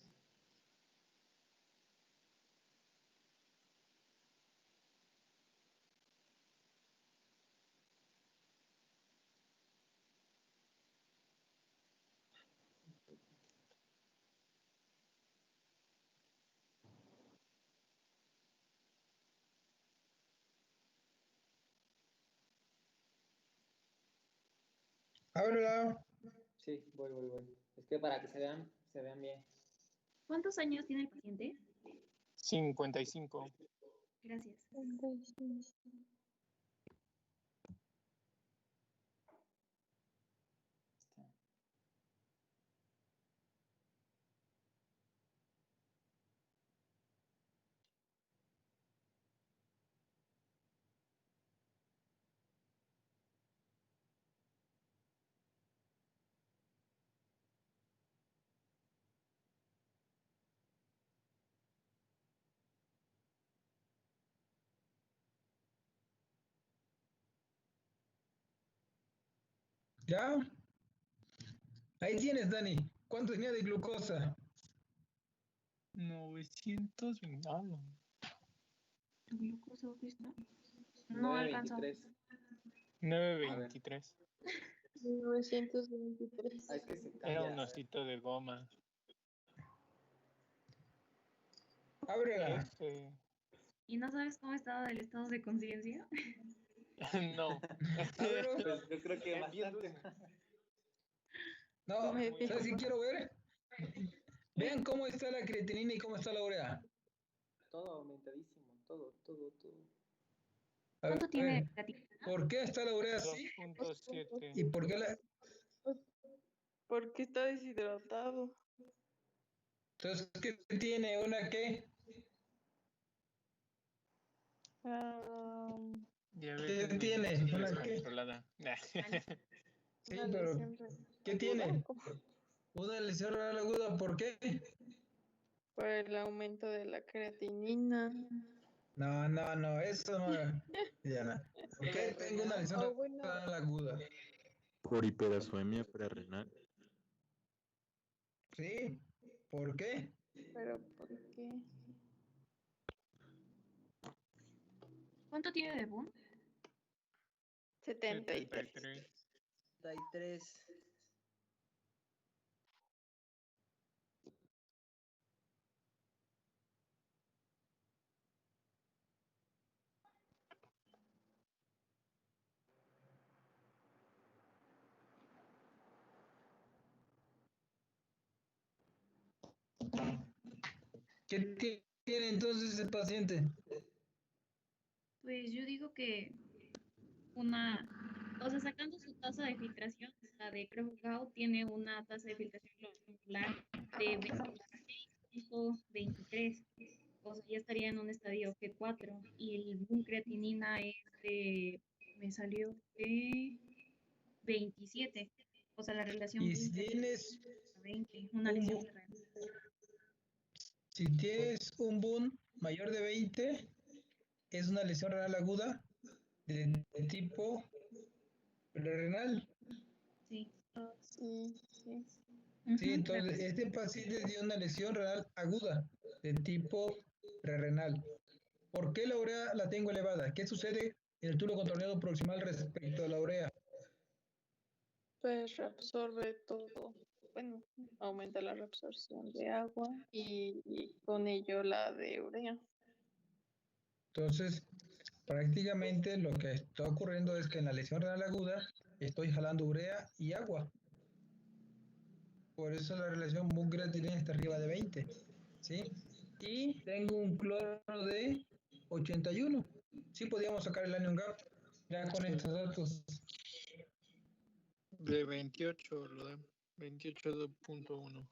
Speaker 1: Ábrela.
Speaker 12: Sí, voy. Es que para que se vean bien.
Speaker 7: ¿Cuántos años tiene el paciente?
Speaker 3: 55.
Speaker 7: Gracias.
Speaker 1: ¿Ya? Ahí tienes, Dani. ¿Cuánto tenía de glucosa?
Speaker 3: 900.
Speaker 7: ¿Tu glucosa dónde está? No alcanzó.
Speaker 3: 923.
Speaker 9: 923.
Speaker 12: Ay, que se
Speaker 3: Era
Speaker 12: cambia.
Speaker 3: un osito de goma.
Speaker 1: Ábrela.
Speaker 7: ¿Y no sabes cómo estaba del estado de conciencia?
Speaker 3: No.
Speaker 1: A ver,
Speaker 12: Pues yo creo que
Speaker 3: Bien
Speaker 12: bastante.
Speaker 1: no,
Speaker 9: Muy bien.
Speaker 1: ¿sabes qué quiero ver? Vean cómo está la creatinina y cómo está la urea.
Speaker 12: Todo aumentadísimo, todo.
Speaker 1: A
Speaker 7: ¿Cuánto
Speaker 1: ver,
Speaker 7: tiene creatinina?
Speaker 1: ¿por qué está la urea así?
Speaker 3: 2.7.
Speaker 1: ¿Y por qué la...?
Speaker 9: Porque está deshidratado.
Speaker 1: Entonces, ¿qué tiene? ¿Una qué?
Speaker 9: Ah,
Speaker 3: Diabetes
Speaker 1: ¿Qué tiene?
Speaker 3: mellitus
Speaker 1: ¿Una qué?
Speaker 3: descontrolada.
Speaker 1: Sí,
Speaker 9: una
Speaker 1: pero
Speaker 9: lesión
Speaker 1: ¿qué
Speaker 9: aguda,
Speaker 1: tiene?
Speaker 9: ¿cómo?
Speaker 1: Una lesión renal aguda, ¿por qué?
Speaker 9: Por el aumento de la creatinina.
Speaker 1: No, eso no. Ya no. ¿Por qué tengo una lesión
Speaker 9: O bueno,
Speaker 1: renal aguda?
Speaker 10: Por hiperosmia prerrenal.
Speaker 1: Sí, ¿por qué?
Speaker 9: pero ¿por qué?
Speaker 7: ¿Cuánto tiene de boom?
Speaker 9: 73.
Speaker 4: 33.
Speaker 1: ¿Qué tiene entonces el paciente?
Speaker 7: Pues yo digo que o sea, sacando su tasa de filtración, la de Creutzfeldt tiene una tasa de filtración glomerular de 26.23, o sea, ya estaría en un estadio G4, y el boom creatinina me salió de 27, o sea, la relación
Speaker 1: Y
Speaker 7: boom
Speaker 1: si tienes
Speaker 7: 20, una
Speaker 1: un,
Speaker 7: lesión
Speaker 1: bu-
Speaker 7: renal.
Speaker 1: si tienes un boom mayor de 20, es una lesión renal aguda de tipo renal.
Speaker 7: Sí.
Speaker 9: Sí.
Speaker 1: Sí, entonces este paciente tiene una lesión renal aguda de tipo prerrenal. ¿Por qué la urea la tengo elevada? ¿Qué sucede en el túbulo contorneado proximal respecto a la urea?
Speaker 9: Pues reabsorbe todo. Bueno, aumenta la reabsorción de agua y con ello la de urea.
Speaker 1: Entonces, prácticamente lo que está ocurriendo es que en la lesión renal aguda estoy jalando urea y agua. Por eso la relación boom-creatinina está arriba de 20, ¿sí? Y tengo un cloro de 81. Sí podíamos sacar el anion gap ya con estos datos.
Speaker 3: De 28 lo dan. 28.1.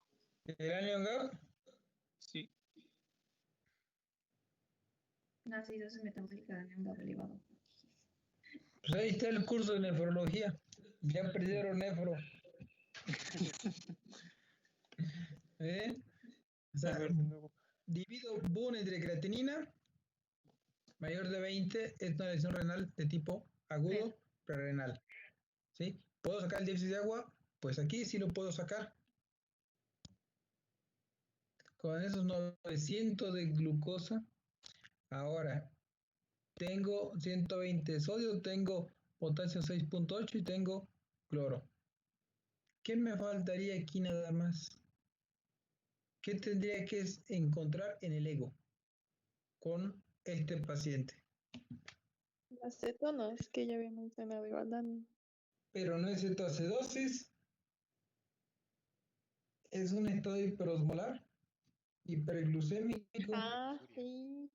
Speaker 1: ¿El anion gap?
Speaker 3: Sí.
Speaker 7: La acidosis metabólica de anión GABA elevado.
Speaker 1: Pues ahí está el curso de nefrología. Ya perdieron nefro. ¿Eh? O sea, divido boom entre creatinina mayor de 20 es una lesión renal de tipo agudo prerrenal. ¿Sí? ¿Puedo sacar el déficit de agua? Pues aquí sí lo puedo sacar. Con esos 900 de glucosa. Ahora, tengo 120 de sodio, tengo potasio 6.8 y tengo cloro. ¿Qué me faltaría aquí nada más? ¿Qué tendría que encontrar en el ego con este paciente?
Speaker 9: Las cetonas que ya había mencionado Iván.
Speaker 1: Pero no es cetoacidosis, es un estado hiperosmolar, hiperglucémico.
Speaker 9: Ah, sí.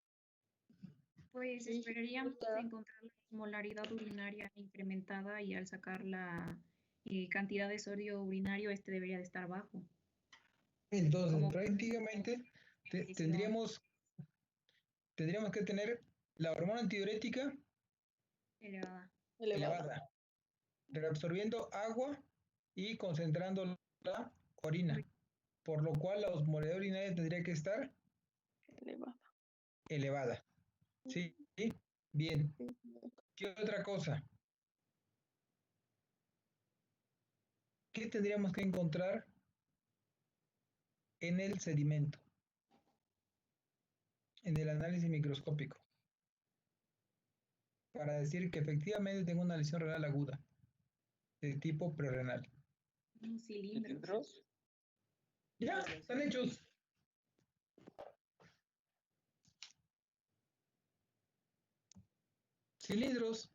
Speaker 7: Pues
Speaker 9: Sí,
Speaker 7: esperaríamos
Speaker 9: justo.
Speaker 7: encontrar la osmolaridad urinaria incrementada y al sacar la cantidad de sodio urinario, este debería de estar bajo.
Speaker 1: Entonces,
Speaker 7: Como
Speaker 1: prácticamente tendríamos que tener la hormona antidiurética elevada, reabsorbiendo agua y concentrando la orina, por lo cual la osmolaridad urinaria tendría que estar elevada. ¿Sí? Bien. ¿Qué otra cosa? ¿Qué tendríamos que encontrar en el sedimento, en el análisis microscópico, para decir que efectivamente tengo una lesión renal aguda de tipo prerrenal?
Speaker 7: Cilindros.
Speaker 1: Ya, están hechos. Cilindros.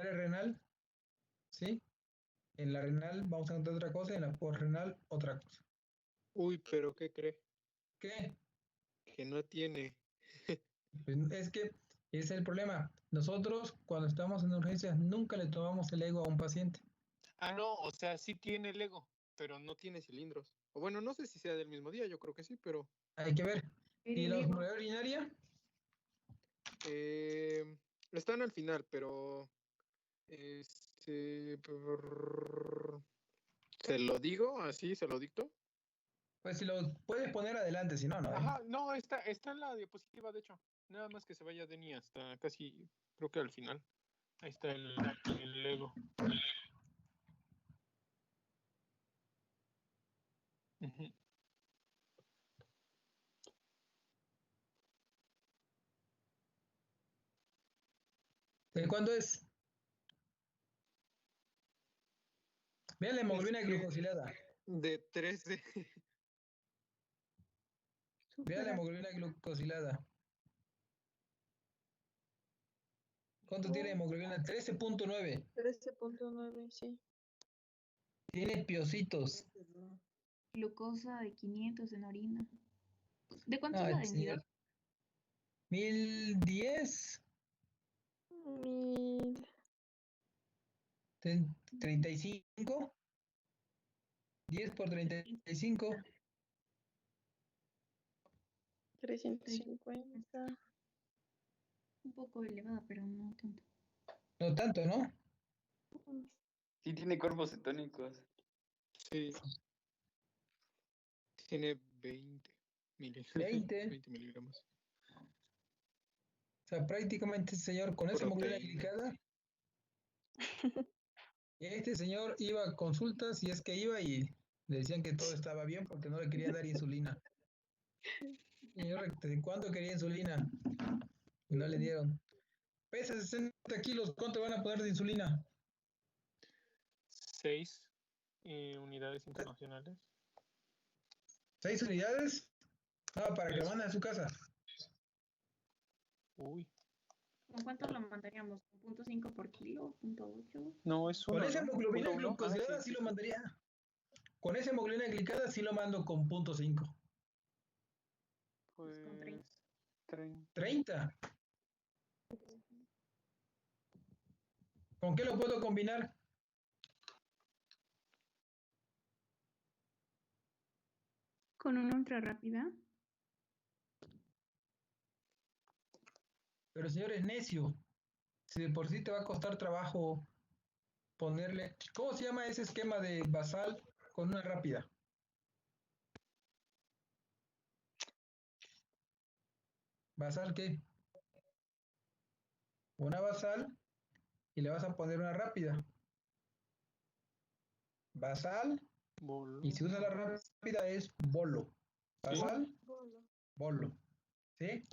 Speaker 1: Pre-renal, ¿sí? En la renal vamos a encontrar otra cosa, en la postrenal otra cosa.
Speaker 3: Uy, pero ¿qué cree?
Speaker 1: ¿Qué?
Speaker 3: Que no tiene.
Speaker 1: Pues es que ese es el problema. Nosotros, cuando estamos en urgencias, nunca le tomamos el ego a un paciente.
Speaker 3: Ah, no, o sea, sí tiene Lego, pero no tiene cilindros. O bueno, no sé si sea del mismo día, yo creo que sí, pero
Speaker 1: Hay que ver. ¿Y la
Speaker 7: Pero
Speaker 1: osmolalidad urinaria?
Speaker 3: están al final, pero ¿se lo digo así? ¿Se lo dicto?
Speaker 1: Pues si lo puedes poner adelante, si no, no.
Speaker 3: Ajá, no, está en la diapositiva, de hecho. Nada más que se vaya Denny hasta casi, creo que al final. Ahí está el Lego. Ujú.
Speaker 1: ¿De cuándo es? Vean la hemoglobina glucosilada.
Speaker 3: De 13.
Speaker 1: Vean la hemoglobina glucosilada. ¿Cuánto tiene hemoglobina? 13.9.
Speaker 9: 13.9, sí.
Speaker 1: Tiene piocitos.
Speaker 7: glucosa de 500 en orina. ¿De cuánto es
Speaker 1: No,
Speaker 7: la
Speaker 1: el
Speaker 7: densidad?
Speaker 1: señor. 1010. 35. 10 por 35.
Speaker 9: 350.
Speaker 7: Un poco elevada, pero no tanto.
Speaker 1: No tanto, ¿no?
Speaker 11: Sí tiene cuerpos cetónicos.
Speaker 3: Sí. Tiene 20
Speaker 1: 20.
Speaker 3: miligramos.
Speaker 1: O sea, prácticamente este señor con esa hemoglobina
Speaker 3: Proteína.
Speaker 1: glicada, este señor iba a consultas y es que iba y le decían que todo estaba bien porque no le querían dar insulina. Señor, ¿desde cuándo quería insulina? Y no le dieron. Pesa 60 kilos, ¿cuánto van a poner de insulina?
Speaker 3: 6 unidades internacionales.
Speaker 1: 6 unidades. No, para que lo manden a su casa.
Speaker 3: Uy.
Speaker 7: ¿Con cuánto lo mandaríamos? ¿Con 0.5 por kilo? ¿0.8?
Speaker 3: No, es
Speaker 1: Con
Speaker 3: uno,
Speaker 1: esa
Speaker 3: ¿no?
Speaker 1: hemoglobina
Speaker 3: ¿Punto uno?
Speaker 1: glucosilada
Speaker 3: Ah,
Speaker 1: sí lo mandaría. Con esa hemoglobina glicada sí lo mando con 0.5.
Speaker 3: Pues
Speaker 7: con 30.
Speaker 1: 30. ¿Con qué lo puedo combinar?
Speaker 7: ¿Con una ultra rápida?
Speaker 1: Pero el señor es necio. Si de por sí te va a costar trabajo ponerle. ¿Cómo se llama ese esquema de basal con una rápida? ¿Basal qué? Una basal y le vas a poner una rápida. Basal.
Speaker 3: Bolo.
Speaker 1: Y si usa la rápida es bolo. Basal, bolo. ¿Sí?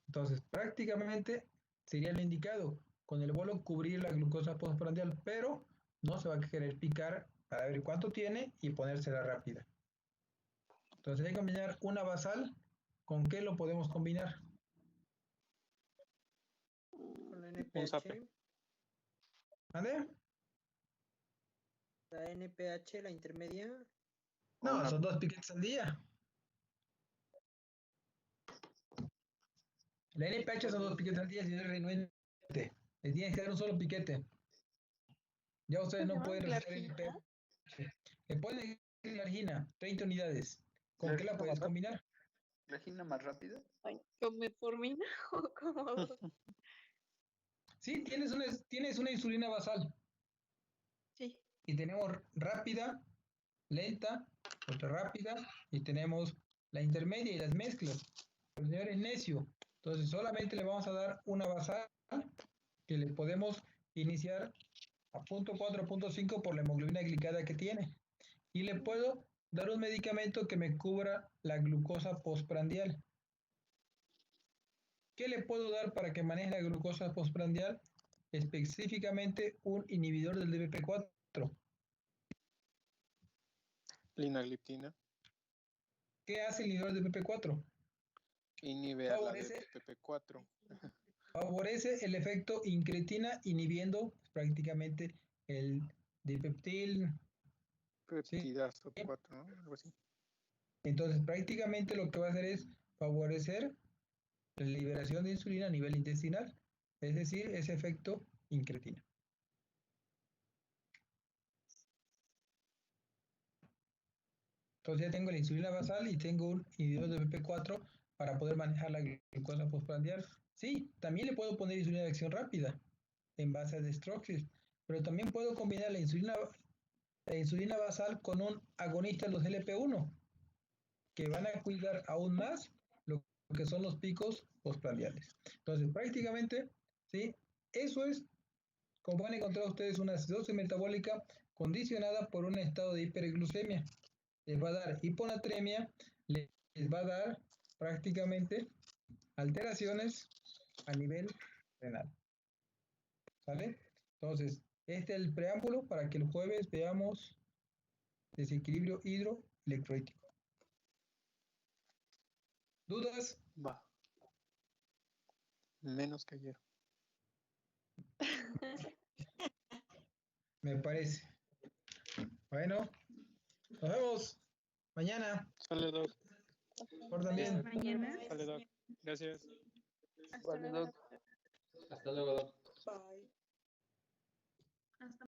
Speaker 1: Entonces, prácticamente sería lo indicado. Con el bolo cubrir la glucosa postprandial, pero no se va a querer picar para ver cuánto tiene y ponérsela rápida. Entonces hay que combinar una basal. ¿Con qué lo podemos combinar?
Speaker 4: Con la
Speaker 3: Un zape.
Speaker 4: NPH.
Speaker 1: ¿Ande?
Speaker 4: La NPH, la intermedia.
Speaker 1: No, son 2 piquetes al día. La NPH son 2 piquetes al día, señor renuente. Le tienes que dar un solo piquete. Ya ustedes no pueden recetar NPH. Le ponen glargina, 30 unidades. ¿Con qué la puedes combinar?
Speaker 11: ¿Glargina más rápida?
Speaker 9: Ay, ¿con metformina o cómo?
Speaker 1: Sí, tienes una insulina basal.
Speaker 9: Sí.
Speaker 1: Y tenemos rápida, lenta, otra rápida, y tenemos la intermedia y las mezclas. El señor es necio. Entonces solamente le vamos a dar una basal que le podemos iniciar a 0.4, 0.5 por la hemoglobina glicada que tiene. Y le puedo dar un medicamento que me cubra la glucosa postprandial. ¿Qué le puedo dar para que maneje la glucosa postprandial? Específicamente un inhibidor del DPP4.
Speaker 3: Linagliptina.
Speaker 1: ¿Qué hace el inhibidor del DPP4?
Speaker 3: Inhibe a la
Speaker 1: Favorece
Speaker 3: DPP4.
Speaker 1: favorece el efecto incretina inhibiendo prácticamente el dipeptil.
Speaker 3: Peptidazo 4, ¿no? Algo así.
Speaker 1: Entonces, prácticamente lo que va a hacer es favorecer la liberación de insulina a nivel intestinal, es decir, ese efecto incretina. Entonces ya tengo la insulina basal y tengo un inhibidor de PP4 para poder manejar la glucosa postprandial. Sí, también le puedo poner insulina de acción rápida en base a destroxis, pero también puedo combinar la insulina basal con un agonista de los LP1, que van a cuidar aún más lo que son los picos postprandiales. Entonces, prácticamente, ¿sí? Eso es, como van a encontrar ustedes, una acidosis metabólica condicionada por un estado de hiperglucemia. Les va a dar hiponatremia, les va a dar prácticamente alteraciones a nivel renal. ¿Sale? Entonces, este es el preámbulo para que el jueves veamos desequilibrio hidroelectrolítico. ¿Dudas?
Speaker 3: Va. Menos que ayer.
Speaker 1: Me parece. Bueno, nos vemos mañana.
Speaker 3: Sale, Doc.
Speaker 1: Por también.
Speaker 7: Mañana.
Speaker 3: Sale, Doc. Gracias.
Speaker 9: Hasta luego.
Speaker 12: Hasta luego, Doc.
Speaker 5: Bye.
Speaker 7: Hasta